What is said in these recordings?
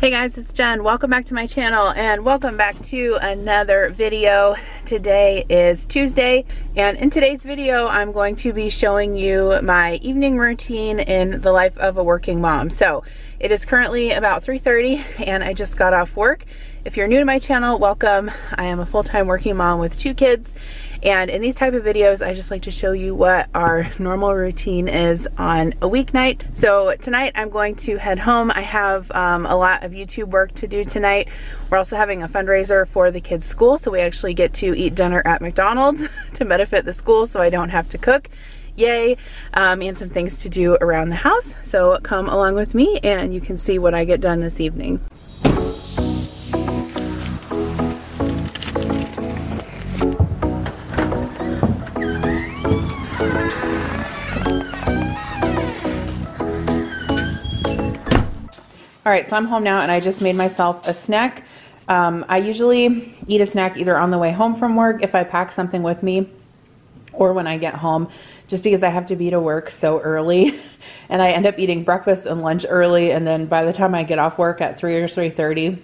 Hey guys, it's Jen. Welcome back to my channel and welcome back to another video. Today is Tuesday, and in today's video I'm going to be showing you my evening routine in the life of a working mom. So it is currently about 3:30 and I just got off work. If you're new to my channel, welcome. I am a full-time working mom with 2 kids, and in these type of videos I just like to show you what our normal routine is on a weeknight. So tonight I'm going to head home. I have a lot of YouTube work to do tonight. We're also having a fundraiser for the kids' school, so we actually get to eat dinner at McDonald's to benefit the school so I don't have to cook. Yay. And some things to do around the house. So come along with me and you can see what I get done this evening. All right, so I'm home now and I just made myself a snack. I usually eat a snack either on the way home from work if I pack something with me, or when I get home, just because I have to be to work so early. And I end up eating breakfast and lunch early, and then by the time I get off work at 3 or 3:30,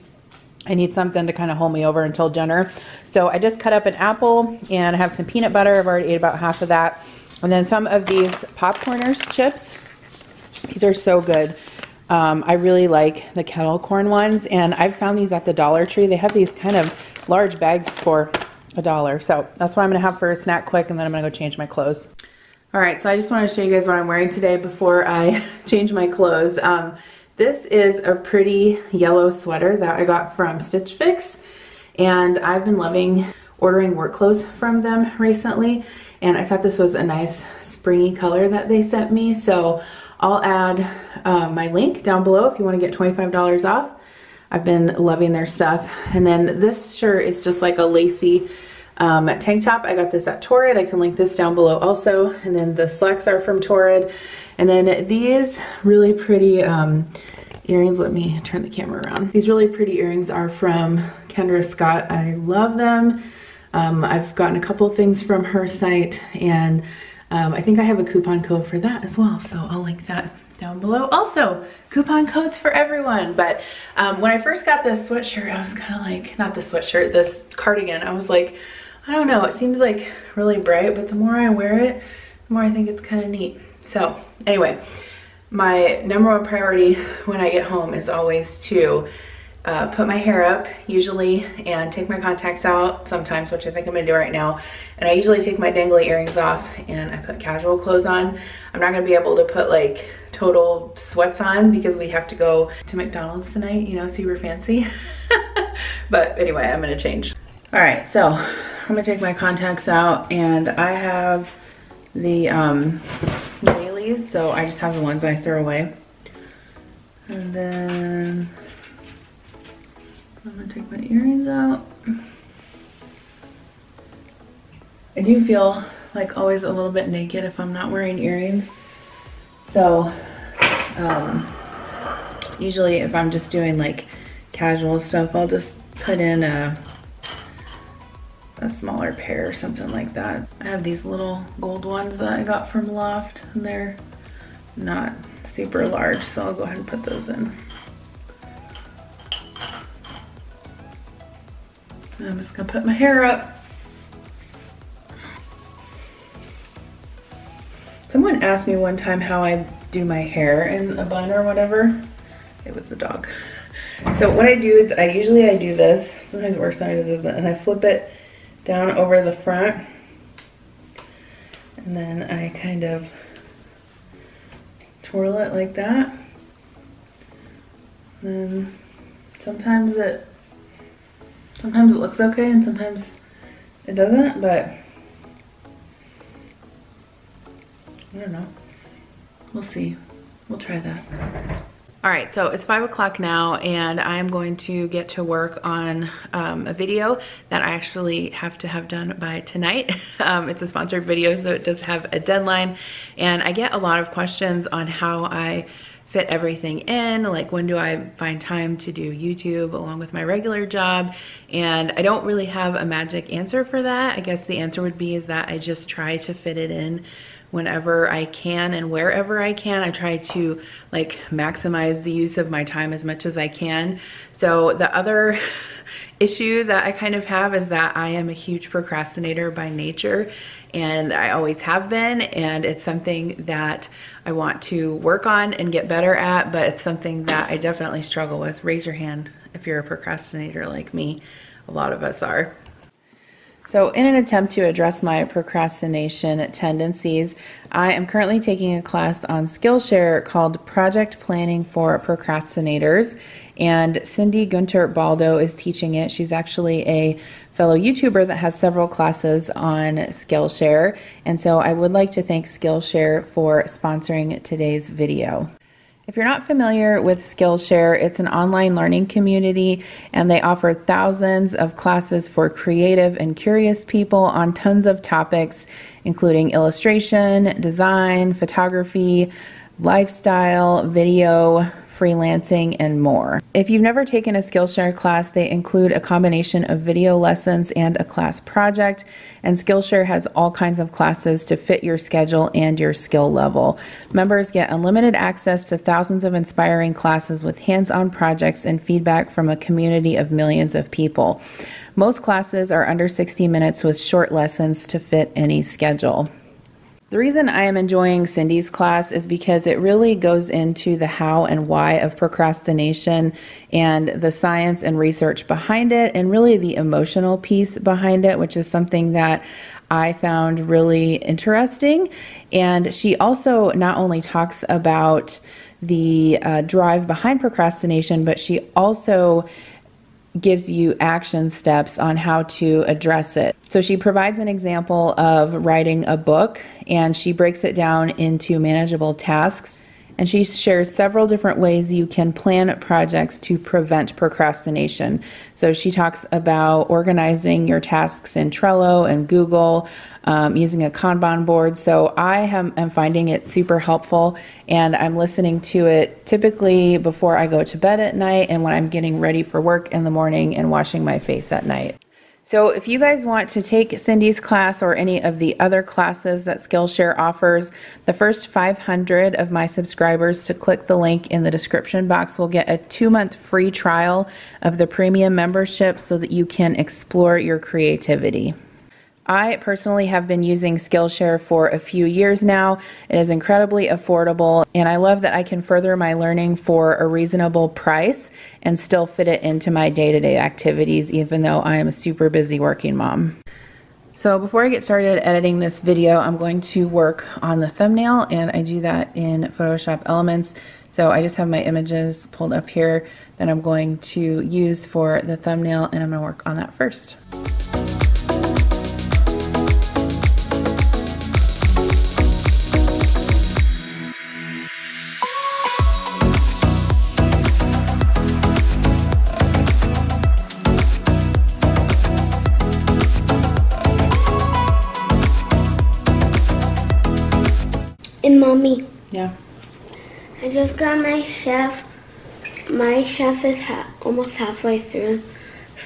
I need something to kind of hold me over until dinner. So I just cut up an apple and I have some peanut butter. I've already ate about half of that. And then some of these Popcorners chips. These are so good. I really like the kettle corn ones, and I've found these at the Dollar Tree. They have these kind of large bags for $1. So that's what I'm gonna have for a snack quick, and then I'm gonna go change my clothes. All right, so I just wanna show you guys what I'm wearing today before I change my clothes. This is a pretty yellow sweater that I got from Stitch Fix, and I've been loving ordering work clothes from them recently, and I thought this was a nice springy color that they sent me. So I'll add my link down below if you want to get $25 off. I've been loving their stuff. And then this shirt is just like a lacy tank top. I got this at Torrid. I can link this down below also. And then the slacks are from Torrid. And then these really pretty earrings, let me turn the camera around. These really pretty earrings are from Kendra Scott. I love them. I've gotten a couple things from her site, and I think I have a coupon code for that as well, so I'll link that down below. Also, coupon codes for everyone. But when I first got this sweatshirt, I was kind of like, not the sweatshirt, this cardigan, I was like, I don't know, it seems like really bright, but the more I wear it, the more I think it's kind of neat. So anyway, my number one priority when I get home is always to put my hair up usually and take my contacts out sometimes, which I think I'm gonna do right now. And I usually take my dangly earrings off and I put casual clothes on. I'm not gonna be able to put like total sweats on because we have to go to McDonald's tonight, you know, super fancy. But anyway, I'm gonna change. All right, so I'm gonna take my contacts out, and I have the dailies, so I just have the ones I throw away. And then I'm gonna take my earrings out. I do feel like always a little bit naked if I'm not wearing earrings. So usually if I'm just doing like casual stuff, I'll just put in a smaller pair or something like that. I have these little gold ones that I got from Loft, and they're not super large, so I'll go ahead and put those in. I'm just gonna put my hair up. Someone asked me one time how I do my hair in a bun or whatever. It was the dog. So what I do is I usually do this. Sometimes it works, sometimes it doesn't. And I flip it down over the front. And then I kind of twirl it like that. And sometimes it looks okay and sometimes it doesn't, but I don't know. We'll see. We'll try that. All right, so it's 5 o'clock now, and I'm going to get to work on a video that I actually have to have done by tonight. It's a sponsored video, so it does have a deadline, and I get a lot of questions on how I fit everything in, like when do I find time to do YouTube along with my regular job, and I don't really have a magic answer for that. I guess the answer would be is that I just try to fit it in whenever I can and wherever I can. I try to like maximize the use of my time as much as I can. So the other issue that I kind of have is that I am a huge procrastinator by nature, and I always have been, and it's something that I want to work on and get better at, but it's something that I definitely struggle with. Raise your hand if you're a procrastinator like me. A lot of us are. So in an attempt to address my procrastination tendencies, I am currently taking a class on Skillshare called Project Planning for Procrastinators, and Cindy Gunter Baldo is teaching it. She's actually a fellow YouTuber that has several classes on Skillshare, and so I would like to thank Skillshare for sponsoring today's video. If you're not familiar with Skillshare, it's an online learning community, and they offer thousands of classes for creative and curious people on tons of topics, including illustration, design, photography, lifestyle, video, freelancing, and more. If you've never taken a Skillshare class, they include a combination of video lessons and a class project, and Skillshare has all kinds of classes to fit your schedule and your skill level. Members get unlimited access to thousands of inspiring classes with hands-on projects and feedback from a community of millions of people. Most classes are under 60 minutes with short lessons to fit any schedule. The reason I am enjoying Cindy's class is because it really goes into the how and why of procrastination and the science and research behind it, and really the emotional piece behind it, which is something that I found really interesting. And she also not only talks about the drive behind procrastination, but she also gives you action steps on how to address it. So she provides an example of writing a book, and she breaks it down into manageable tasks. And she shares several different ways you can plan projects to prevent procrastination. So she talks about organizing your tasks in Trello and Google, using a Kanban board. So I am finding it super helpful, and I'm listening to it typically before I go to bed at night and when I'm getting ready for work in the morning and washing my face at night. So if you guys want to take Cindy's class or any of the other classes that Skillshare offers, the first 500 of my subscribers to click the link in the description box will get a 2-month free trial of the premium membership so that you can explore your creativity. I personally have been using Skillshare for a few years now. It is incredibly affordable, and I love that I can further my learning for a reasonable price and still fit it into my day-to-day activities, even though I am a super busy working mom. So before I get started editing this video, I'm going to work on the thumbnail, and I do that in Photoshop Elements. So I just have my images pulled up here that I'm going to use for the thumbnail, and I'm going to work on that first. And Mommy, Yeah. I just got my chef. My chef is almost halfway through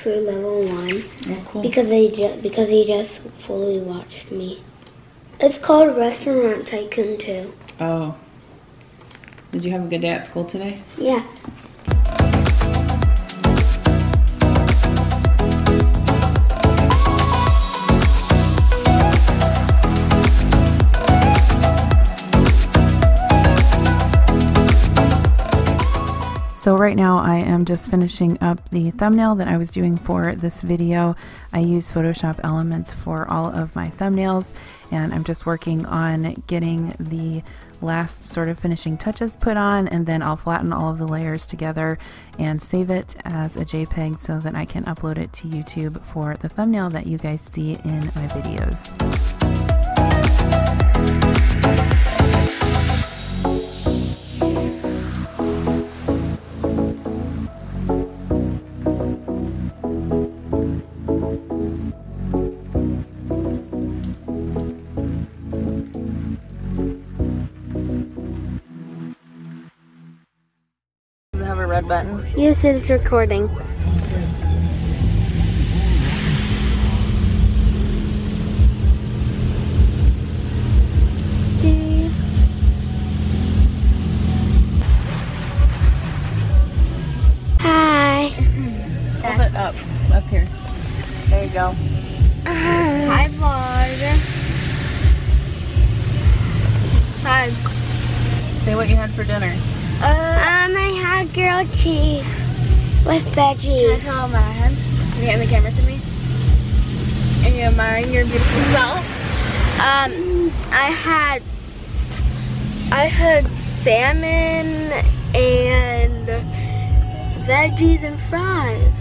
level 1. Oh, cool. Because he just fully watched me. It's called Restaurant Tycoon 2. Oh. Did you have a good day at school today? Yeah. So right now I am just finishing up the thumbnail that I was doing for this video. I use Photoshop Elements for all of my thumbnails, and I'm just working on getting the last sort of finishing touches put on, and then I'll flatten all of the layers together and save it as a JPEG so that I can upload it to YouTube for the thumbnail that you guys see in my videos. Red button. Yes, it's recording. hold it up here. There you go. Hi, vlog. Hi. Say what you had for dinner. I had grilled cheese with veggies. Can I tell mine? Can you hand the camera to me? And you admire your beautiful self. I had salmon and veggies and fries.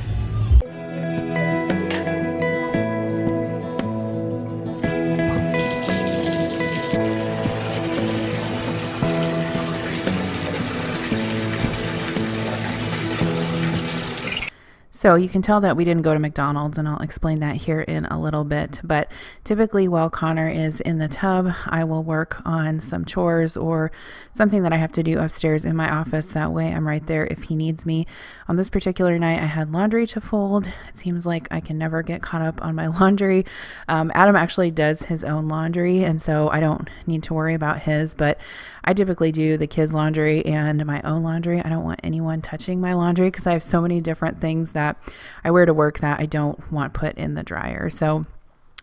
So you can tell that we didn't go to McDonald's, and I'll explain that here in a little bit. But typically while Connor is in the tub, I will work on some chores or something that I have to do upstairs in my office. That way I'm right there if he needs me. On this particular night, I had laundry to fold. It seems like I can never get caught up on my laundry. Adam actually does his own laundry, and so I don't need to worry about his, but I typically do the kids' laundry and my own laundry. I don't want anyone touching my laundry because I have so many different things that I wear to work that I don't want put in the dryer. So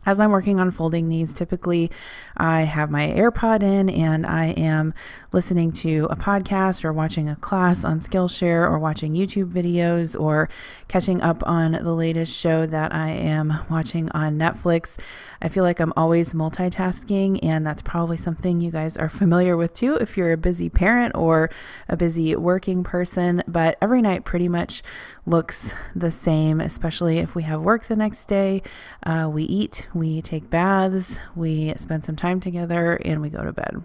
as I'm working on folding these, typically I have my AirPod in and I am listening to a podcast or watching a class on Skillshare or watching YouTube videos or catching up on the latest show that I am watching on Netflix. I feel like I'm always multitasking, and that's probably something you guys are familiar with too if you're a busy parent or a busy working person. But every night pretty much looks the same, especially if we have work the next day. We eat, we take baths, we spend some time together, and we go to bed.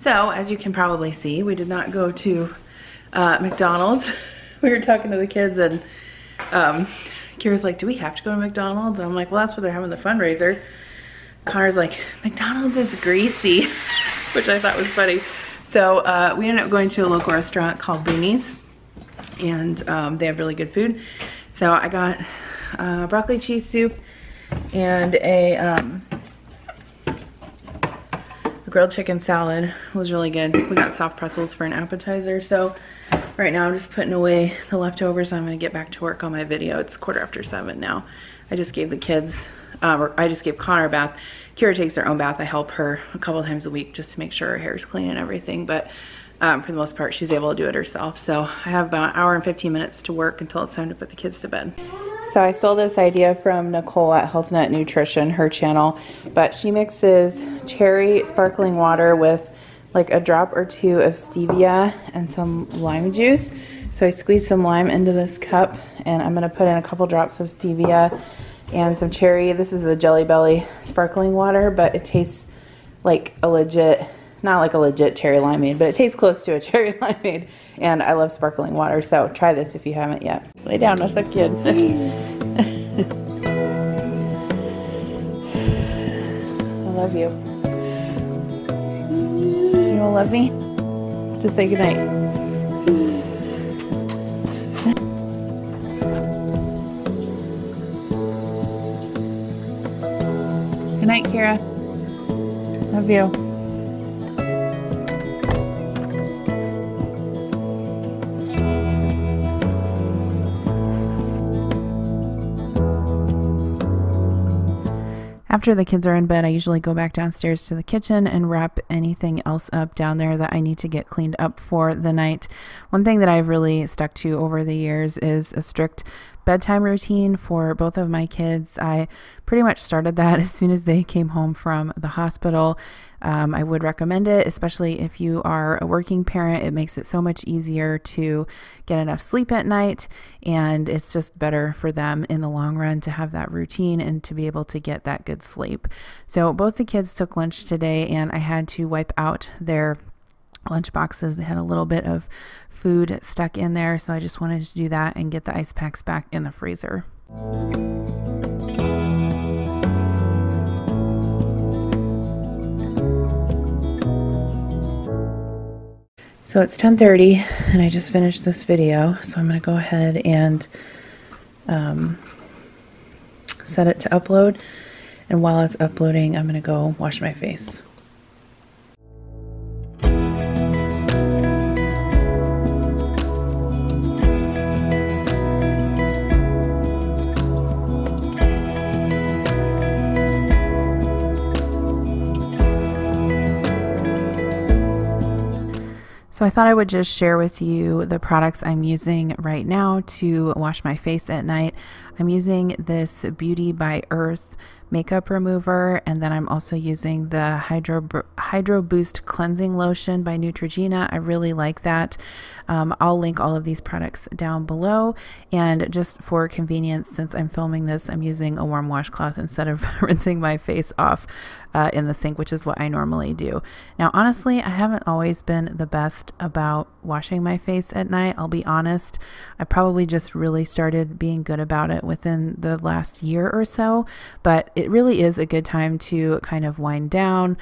So as you can probably see, we did not go to McDonald's. We were talking to the kids, and Kira's like, do we have to go to McDonald's? And I'm like, well, that's what they're having the fundraiser. Connor's like, McDonald's is greasy, which I thought was funny. So we ended up going to a local restaurant called Boonies, and they have really good food. So I got broccoli cheese soup and a grilled chicken salad. It was really good. We got soft pretzels for an appetizer. So right now I'm just putting away the leftovers. I'm gonna get back to work on my video. It's 7:15 now. I just gave the kids, I just gave Connor a bath. Kira takes her own bath. I help her a couple of times a week just to make sure her hair is clean and everything. But for the most part, she's able to do it herself. So I have about an hour and 15 minutes to work until it's time to put the kids to bed. So I stole this idea from Nicole at Health Nut Nutrition, her channel, but she mixes cherry sparkling water with like a drop or two of stevia and some lime juice. So I squeezed some lime into this cup, and I'm gonna put in a couple drops of stevia and some cherry. This is the Jelly Belly sparkling water, but it tastes like a legit, not like a legit cherry limeade, but it tastes close to a cherry limeade, and I love sparkling water, so try this if you haven't yet. Lay down with the kid. I love you. You don't love me? Just say goodnight. Good night, Kira. Love you. After the kids are in bed, I usually go back downstairs to the kitchen and wrap anything else up down there that I need to get cleaned up for the night. One thing that I've really stuck to over the years is a strict bedtime routine for both of my kids. I pretty much started that as soon as they came home from the hospital. I would recommend it, especially if you are a working parent. It makes it so much easier to get enough sleep at night, and it's just better for them in the long run to have that routine and to be able to get that good sleep. So both the kids took lunch today, and I had to wipe out their lunch boxes. They had a little bit of food stuck in there, so I just wanted to do that and get the ice packs back in the freezer. So it's 10:30 and I just finished this video, so I'm going to go ahead and set it to upload, and while it's uploading I'm going to go wash my face. So I thought I would just share with you the products I'm using right now to wash my face at night. I'm using this Beauty by Earth makeup remover, and then I'm also using the Hydro Boost cleansing lotion by Neutrogena. I really like that. I'll link all of these products down below, and just for convenience, since I'm filming this, I'm using a warm washcloth instead of rinsing my face off in the sink, which is what I normally do. Now, honestly, I haven't always been the best about washing my face at night. I'll be honest. I probably just really started being good about it within the last year or so, but it really is a good time to kind of wind down,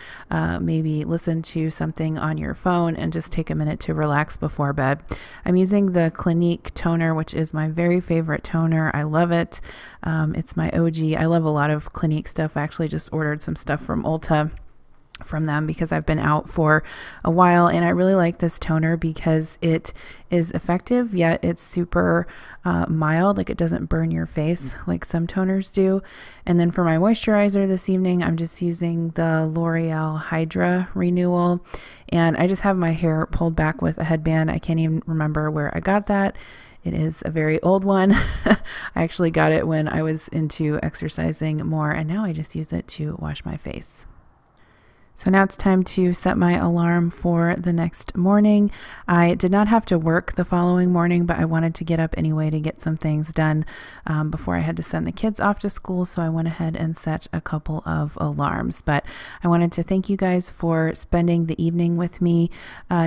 maybe listen to something on your phone and just take a minute to relax before bed. I'm using the Clinique toner, which is my very favorite toner. I love it. It's my OG. I love a lot of Clinique stuff. I actually just ordered some stuff from Ulta from them because I've been out for a while, and I really like this toner because it is effective, yet it's super mild. Like, it doesn't burn your face like some toners do. And then for my moisturizer this evening, I'm just using the L'Oreal Hydra Renewal, and I just have my hair pulled back with a headband. I can't even remember where I got that. It is a very old one. I actually got it when I was into exercising more, and now I just use it to wash my face. So now it's time to set my alarm for the next morning. I did not have to work the following morning, but I wanted to get up anyway to get some things done before I had to send the kids off to school. So I went ahead and set a couple of alarms. But I wanted to thank you guys for spending the evening with me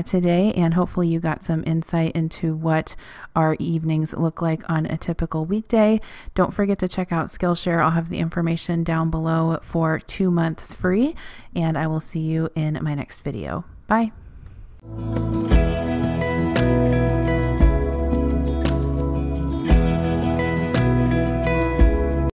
today, and hopefully you got some insight into what our evenings look like on a typical weekday. Don't forget to check out Skillshare. I'll have the information down below for 2 months free, and I will see you in my next video. Bye.